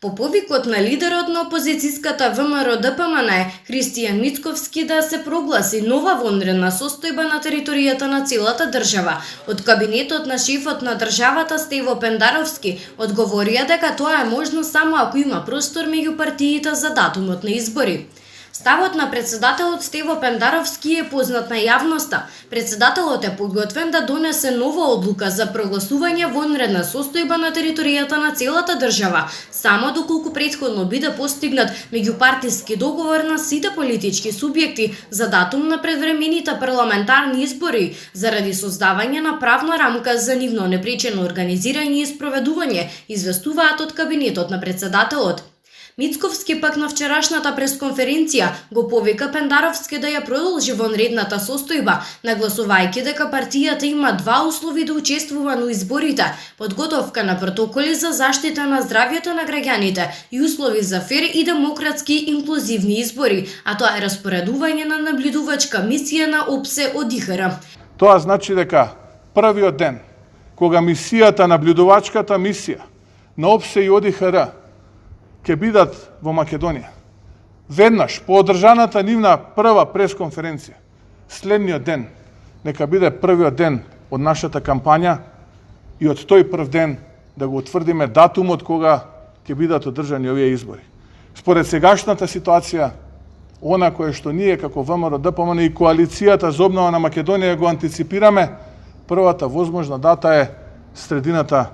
По повикот на лидерот на опозицијската ВМРО-ДПМН Христијан Мицковски да се прогласи нова вонредна состојба на територијата на целата држава, од кабинетот на шефот на државата Стево Пендаровски одговорија дека тоа е можно само ако има простор меѓу партиите за датумот на избори. Ставот на председателот Стево Пендаровски е познат на јавноста. Председателот е подготвен да донесе нова одлука за прогласување вонредна состојба на територијата на целата држава, само доколку претходно биде постигнат меѓупартиски договор на сите политички субјекти за датум на предвремените парламентарни избори, заради создавање на правна рамка за нивно непречено организирање и спроведување, известуваат од кабинетот на председателот. Мицковски пак на вчерашната пресконференција го повика Пендаровски да ја продолжи вонредната состојба, нагласувајќи дека партијата има два услови да учествува на изборите: подготовка на протоколи за заштита на здравјето на граѓаните и услови за фер и демократски инклузивни избори, а тоа е распоредување на наблюдувачка мисија на ОПСЕ од ИХР. Тоа значи дека првиот ден, кога наблюдувачката мисија на ОПСЕ и ОДИХР ќе бидат во Македонија, веднаш по одржаната нивна прва пресконференција, следниот ден нека биде првиот ден од нашата кампања и од тој прв ден да го утврдиме датумот кога ќе бидат одржани овие избори. Според сегашната ситуација, она кое што ние како ВМРО-ДПМН и коалицијата за обнова на Македонија го антиципираме, првата возможна дата е средината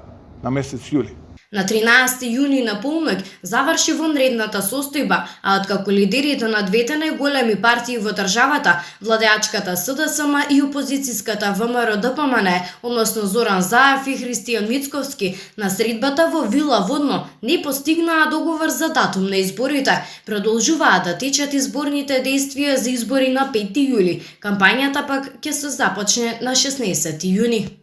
на месец јули. На 13 јуни на полноќ заврши вонредната состојба, а откако лидерите на двете најголеми партии во државата, владеачката СДСМ и опозицијската ВМРО-ДПМН, односно Зоран Заев и Христијан Мицковски, на средбата во Вила Водно не постигнаа договор за датум на изборите, продолжуваат да течат изборните действија за избори на 5 јули. Кампањата пак ќе се започне на 16 јуни.